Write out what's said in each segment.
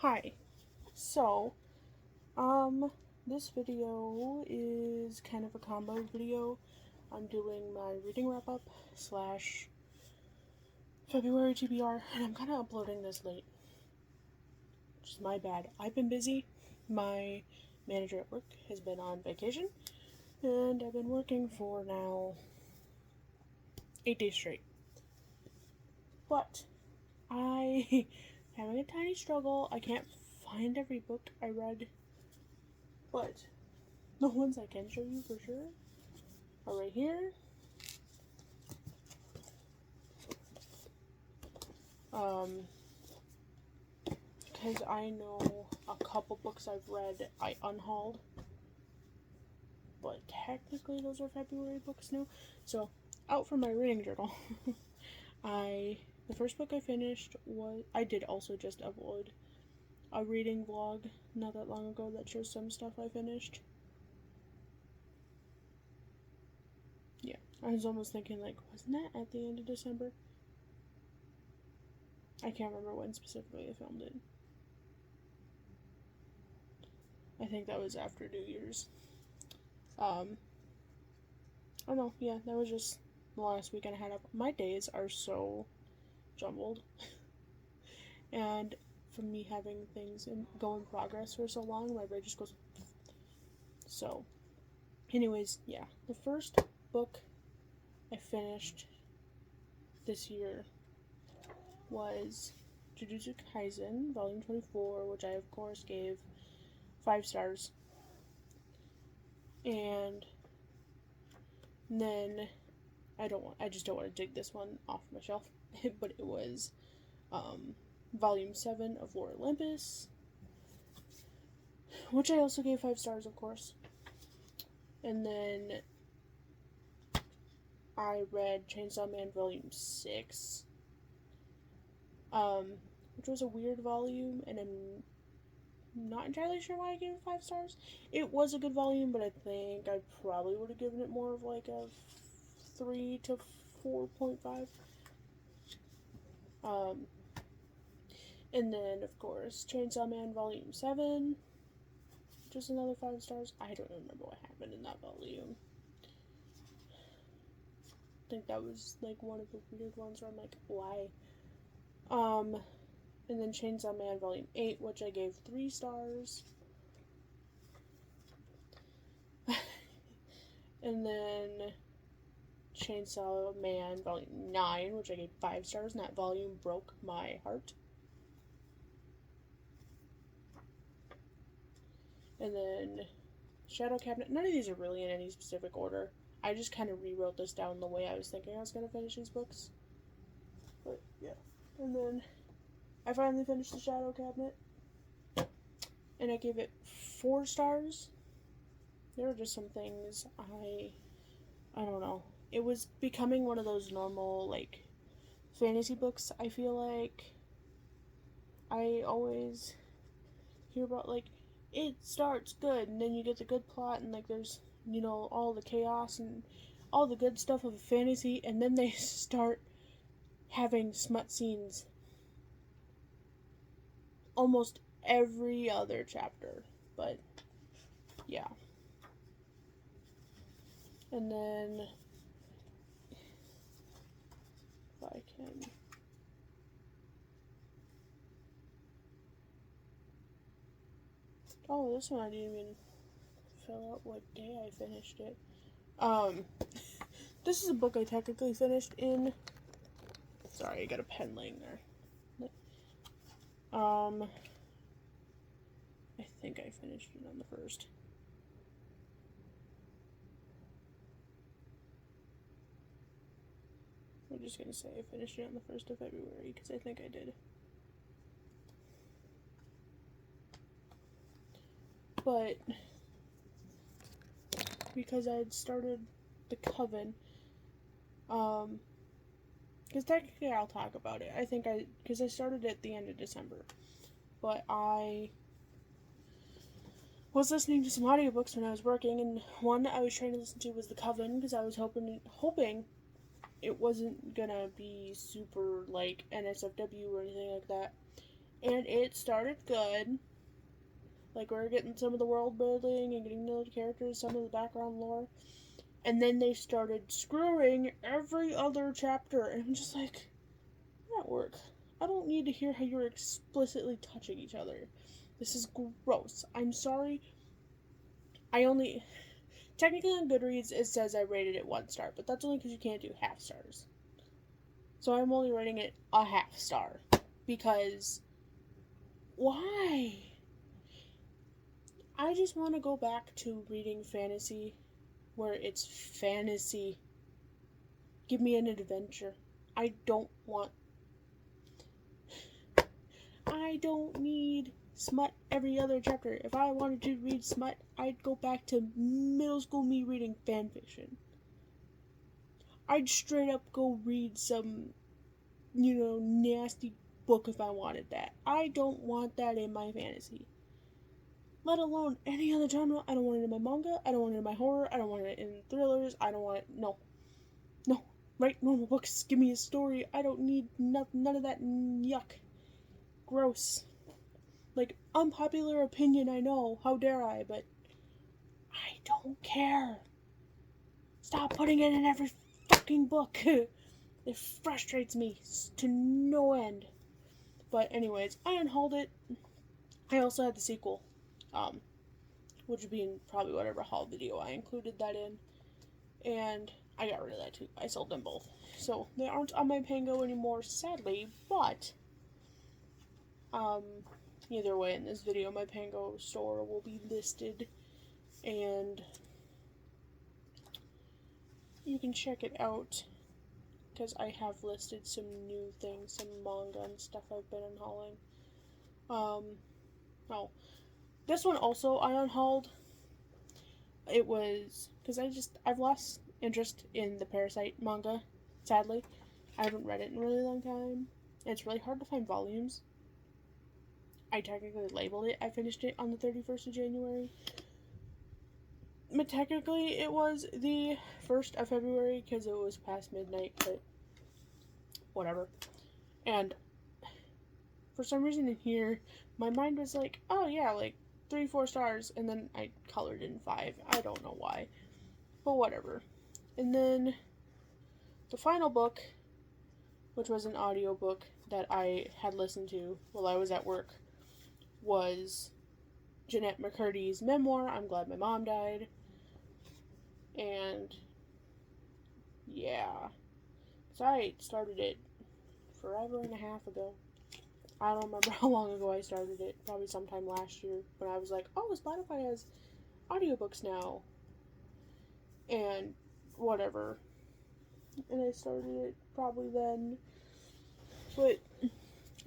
Hi. So, um, this video is kind of a combo video. I'm doing my reading wrap up slash February TBR, and I'm kind of uploading this late, which is my bad. I've been busy. My manager at work has been on vacation, and I've been working for now 8 days straight. But I having a tiny struggle. I can't find every book I read, but the ones I can show you for sure are right here. Because I know a couple books I've read I unhauled, but technically those are February books now. So, out from my reading journal, the first book I finished was, I did also just upload a reading vlog not that long ago that shows some stuff I finished. Yeah, I was almost thinking, like, wasn't that at the end of December? I can't remember when specifically I filmed it. I think that was after New Year's. Oh no, yeah, that was just the last weekend I had up. My days are so jumbled. And from me having things go in progress for so long, my brain just goes. So, anyways, yeah. The first book I finished this year was Jujutsu Kaisen, Volume 24, which I, of course, gave 5 stars. And then I just don't want to dig this one off my shelf, but it was Volume 7 of Lore Olympus, which I also gave 5 stars, of course. And then I read Chainsaw Man Volume 6, which was a weird volume, and I'm not entirely sure why I gave it 5 stars. It was a good volume, but I think I probably would have given it more of like a 3 to 4.5. And then, of course, Chainsaw Man Volume 7, just another 5 stars. I don't remember what happened in that volume. I think that was like one of the weird ones where I'm like, why? And then Chainsaw Man Volume 8, which I gave 3 stars. And then Chainsaw Man Volume 9, which I gave 5 stars, and that volume broke my heart. And then Shadow Cabinet. None of these are really in any specific order. I just kind of rewrote this down the way I was thinking I was going to finish these books. But, yeah. And then I finally finished the Shadow Cabinet, and I gave it 4 stars. There were just some things I don't know. It was becoming one of those normal, like, fantasy books, I feel like. I always hear about, like, it starts good, and then you get the good plot, and, like, there's, all the chaos and all the good stuff of a fantasy, and then they start having smut scenes almost every other chapter. But, yeah. And then, if I can... Oh, this one I didn't even fill out what day I finished it. This is a book I technically finished in... Sorry, I got a pen laying there. I think I finished it on the 1st. I'm just gonna say I finished it on the 1st of February, because I think I did. But because I had started the Coven, because technically I'll talk about it. Because I started it at the end of December, but I was listening to some audiobooks when I was working, and one I was trying to listen to was the Coven, because I was hoping it wasn't gonna be super like NSFW or anything like that. And it started good. Like, we were getting some of the world building and getting to know the characters, some of the background lore. And then they started screwing every other chapter. And I'm just like, you're at work. I don't need to hear how you're explicitly touching each other. This is gross. I'm sorry. Technically on Goodreads, it says I rated it 1 star, but that's only because you can't do half stars. So I'm only rating it a half star. Because, why? I just want to go back to reading fantasy where it's fantasy. Give me an adventure. I don't need smut every other chapter. If I wanted to read smut, I'd go back to middle school me reading fanfiction. I'd straight up go read some, nasty book if I wanted that. I don't want that in my fantasy. Let alone any other genre. I don't want it in my manga. I don't want it in my horror. I don't want it in thrillers. I don't want it. No. Write normal books. Give me a story. I don't need none of that yuck. Gross. Like, unpopular opinion, I know. How dare I? But I don't care. Stop putting it in every fucking book. It frustrates me to no end. But anyways, I unhauled it. I also had the sequel. Which would be in probably whatever haul video I included that in. And I got rid of that too. I sold them both. So they aren't on my Pango anymore, sadly, but either way, in this video, my Pango store will be listed, and you can check it out, because I have listed some new things, some manga and stuff I've been unhauling. This one also I unhauled. It was, because I've lost interest in the Parasite manga, sadly. I haven't read it in a really long time. It's really hard to find volumes. I technically labeled it. I finished it on the 31st of January. But technically, it was the 1st of February, because it was past midnight, but whatever. And for some reason in here, my mind was like, oh yeah, like 3-4 stars, and then I colored in 5. I don't know why, but whatever. And then the final book, which was an audiobook that I had listened to while I was at work, was Jeanette McCurdy's memoir, I'm Glad My Mom Died. And yeah, so I started it forever and a half ago. I don't remember how long ago I started it, probably sometime last year, when I was like, oh, Spotify has audiobooks now, and whatever, and I started it probably then, but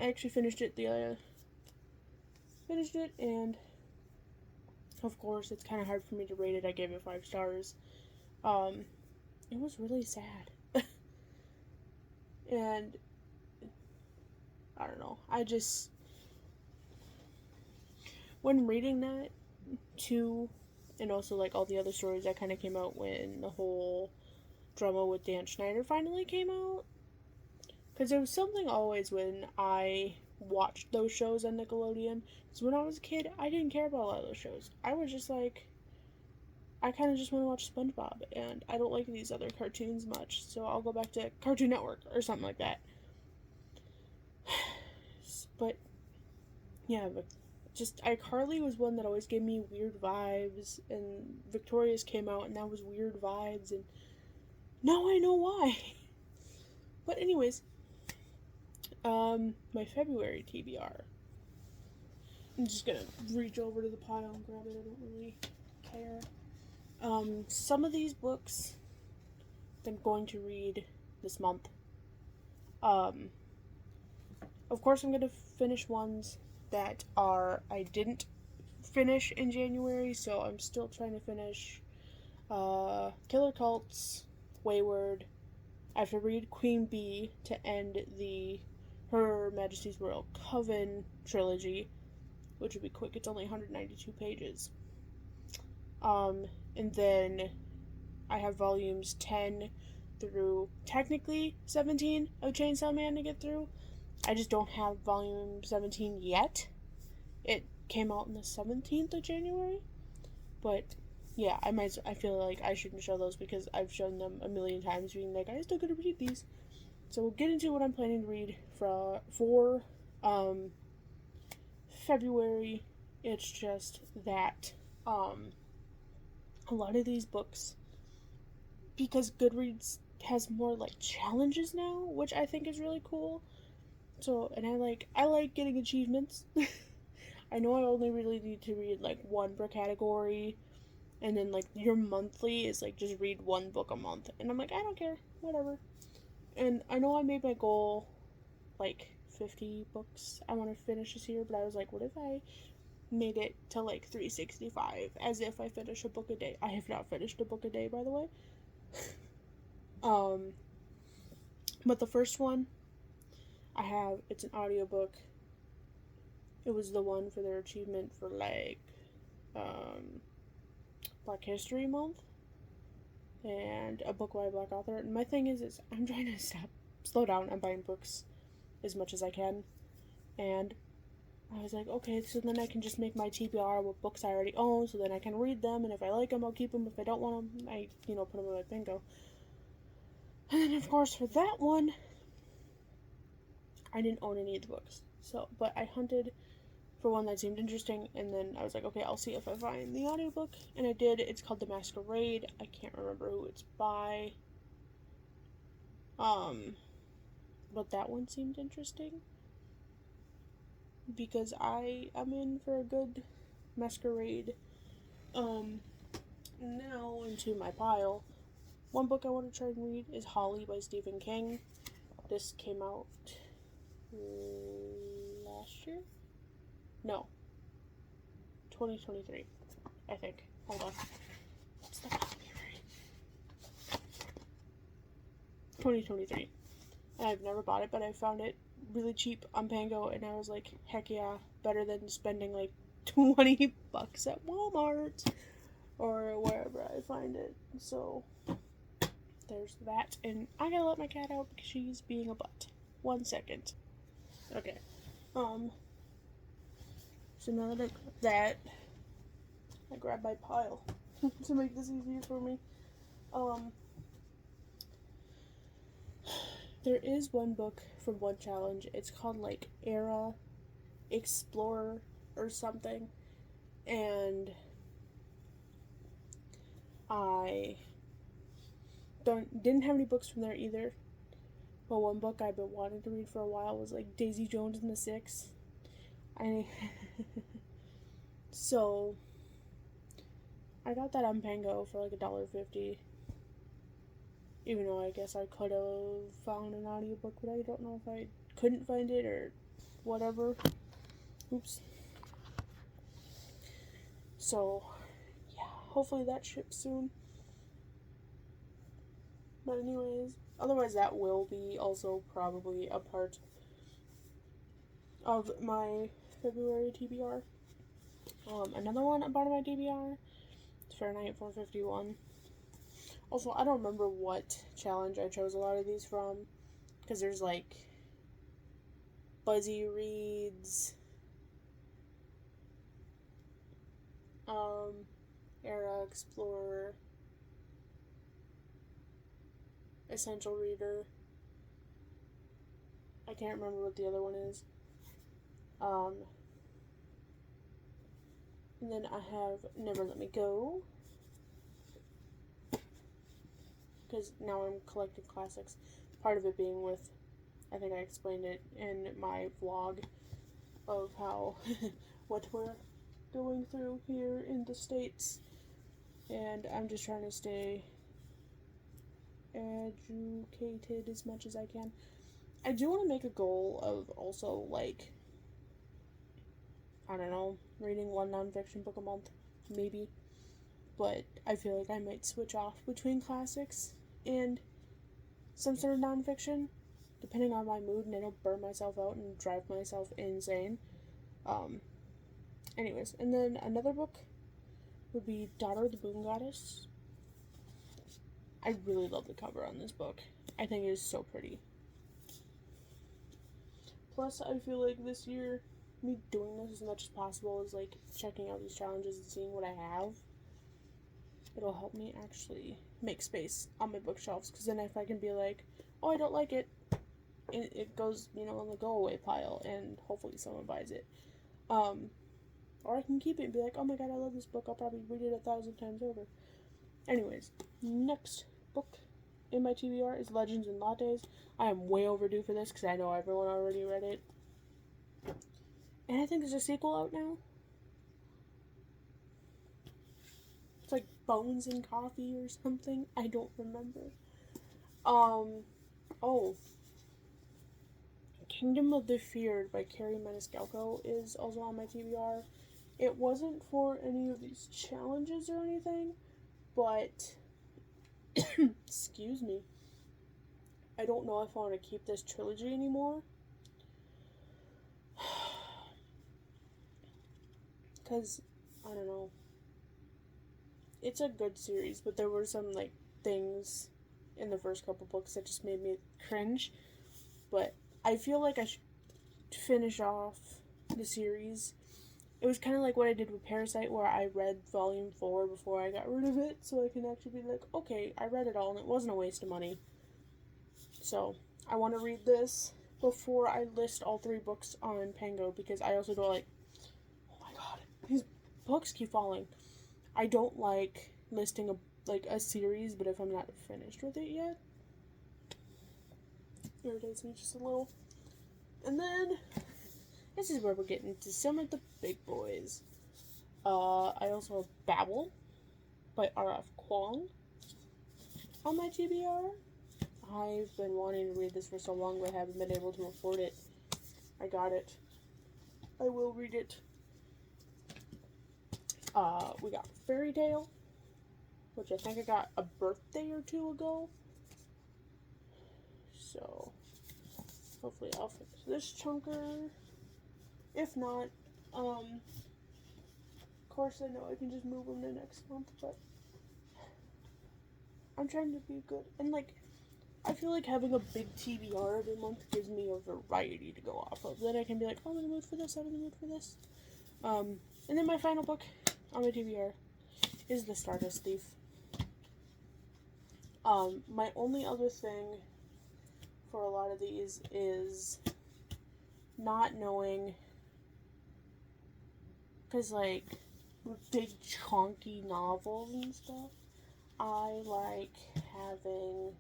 I actually finished it, and of course, it's kind of hard for me to rate it. I gave it 5 stars. It was really sad, and I don't know, when reading that, too, and also, like, all the other stories that kind of came out when the whole drama with Dan Schneider finally came out, because there was something always when I watched those shows on Nickelodeon, because when I was a kid, I didn't care about a lot of those shows. I was just like, I kind of just want to watch SpongeBob, and I don't like these other cartoons much, so I'll go back to Cartoon Network, or something like that. But, yeah, but just, iCarly was one that always gave me weird vibes, and Victorious came out, and that was weird vibes, and now I know why. But anyways, my February TBR. I'm just gonna reach over to the pile and grab it, I don't really care. Some of these books I'm going to read this month. Of course, I'm going to finish ones that I didn't finish in January, so I'm still trying to finish Killer Cults, Wayward. I have to read Queen Bee to end the Her Majesty's Royal Coven trilogy, which would be quick. It's only 192 pages. And then I have volumes 10 through technically 17 of Chainsaw Man to get through, I just don't have volume 17 yet. It came out on the 17th of January. But yeah, I feel like I shouldn't show those because I've shown them a million times being like, I still gotta read these. So we'll get into what I'm planning to read for February. It's just that a lot of these books, because Goodreads has more like challenges now, which I think is really cool. So, and I like getting achievements. I know I only really need to read like one per category, and then like your monthly is like just read one book a month, and I'm like, I don't care, whatever. And I know I made my goal like 50 books I want to finish this year, but I was like, what if I made it to like 365 as if I finish a book a day? I have not finished a book a day, by the way. But the first one I have, it's an audiobook. It was the one for their achievement for like Black History Month, and a book by a Black author. And my thing is I'm trying to slow down on buying books as much as I can. And I was like, okay, so then I can just make my TBR with books I already own, so then I can read them, and if I like them, I'll keep them. If I don't want them, I, put them in my bingo. And then, of course, for that one, I didn't own any of the books. So, but I hunted for one that seemed interesting, and then I was like, okay, I'll see if I find the audiobook. And I did. It's called The Masquerade. I can't remember who it's by. But that one seemed interesting, because I am in for a good masquerade. Now into my pile. One book I want to try and read is Holly by Stephen King. This came out last year? No. 2023, I think. Hold on. What's the copyright? 2023. And I've never bought it, but I found it really cheap on Pango, and I was like, heck yeah, better than spending like 20 bucks at Walmart or wherever I find it. So there's that, and I gotta let my cat out because she's being a butt. 1 second. Okay. So now that I grab my pile to make this easier for me. There is one book from one challenge. It's called like Era Explorer or something, and I didn't have any books from there either. But one book I've been wanting to read for a while was like Daisy Jones and the Six. So I got that on Pango for like $1.50. Even though I guess I could have found an audiobook, but I don't know if I couldn't find it or whatever. Oops. So, yeah, hopefully that ships soon. But anyways, otherwise that will be also probably a part of my February TBR. Another one about my TBR is Fahrenheit 451. Also, I don't remember what challenge I chose a lot of these from, because there's like Buzzy Reads, Era Explorer, Essential Reader. I can't remember what the other one is. And then I have Never Let Me Go, because now I'm collecting classics. Part of it being with, I think I explained it in my vlog of how what we're going through here in the States, and I'm just trying to stay educated as much as I can. I do want to make a goal of also, like, I don't know, reading one nonfiction book a month, maybe, but I feel like I might switch off between classics and some sort of nonfiction, depending on my mood, and I don't burn myself out and drive myself insane. Anyways, and then another book would be Daughter of the Moon Goddess. I really love the cover on this book. I think it is so pretty. Plus, I feel like this year, me doing this as much as possible is like checking out these challenges and seeing what I have. It'll help me actually make space on my bookshelves, because then if I can be like, oh, I don't like it, it goes, in the go away pile, and hopefully someone buys it. Or I can keep it and be like, oh my god, I love this book, I'll probably read it 1,000 times over. Anyways, next book in my TBR is Legends and Lattes. I am way overdue for this because I know everyone already read it. And I think there's a sequel out now. It's like Bones and Coffee or something. I don't remember. Kingdom of the Feared by Carrie Maniscalco is also on my TBR. It wasn't for any of these challenges or anything, but excuse me. I don't know if I want to keep this trilogy anymore. Because, I don't know. It's a good series, but there were some, things in the first couple books that just made me cringe. But I feel like I should finish off the series. It was kind of like what I did with Parasite, where I read Volume 4 before I got rid of it, so I can actually be like, okay, I read it all, and it wasn't a waste of money. So, I want to read this before I list all 3 books on Pango, because I also don't oh my god, these books keep falling. I don't like listing a series, but if I'm not finished with it yet, irritates me just a little. And then, this is where we're getting to some of the big boys. I also have Babel by R.F. Kuang on my TBR. I've been wanting to read this for so long, but I haven't been able to afford it. I got it. I will read it. We got Fairy Tale, which I think I got a birthday or 2 ago. So, hopefully I'll finish this chunker. If not, of course I know I can just move them to next month, but I'm trying to be good. And, I feel like having a big TBR every month gives me a variety to go off of. Then I can be like, oh, I'm in the mood for this, I'm in the mood for this. And then my final book on my TBR is The Stardust Thief. My only other thing for a lot of these is not knowing, because, big chunky novels and stuff, I like having,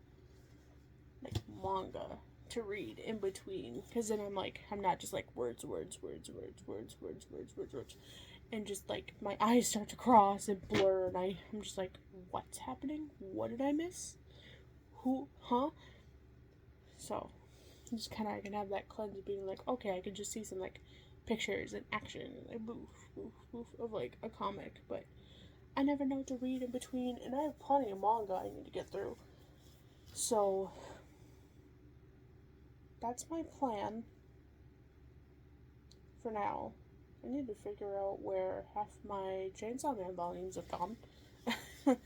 manga to read in between, because then I'm not just words, and just my eyes start to cross and blur, and I'm just what's happening? What did I miss? Who? Huh? So, just kind of, I can have that cleanse of being okay, I can just see some pictures and action and boof of a comic, but I never know what to read in between, and I have plenty of manga I need to get through. So, that's my plan for now. I need to figure out where half my Chainsaw Man volumes have gone. But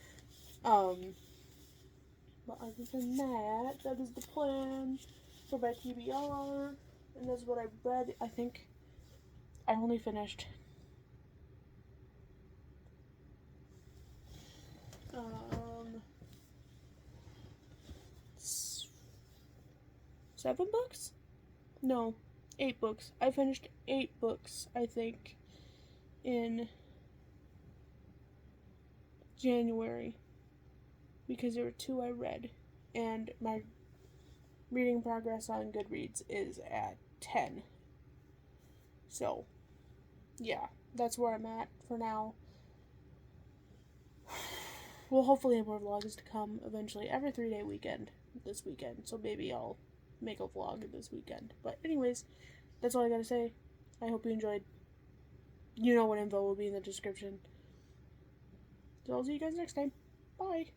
other than that, that is the plan for my TBR, and that's what I read. I think I only finished 7 books? No, 8 books. I finished 8 books, I think, in January, because there were 2 I read, and my reading progress on Goodreads is at 10. So, yeah, that's where I'm at for now. Well, hopefully more vlogs to come eventually, every 3-day weekend this weekend, so maybe I'll make a vlog this weekend. But anyways, that's all I gotta say. I hope you enjoyed. You know what info will be in the description. So I'll see you guys next time. Bye!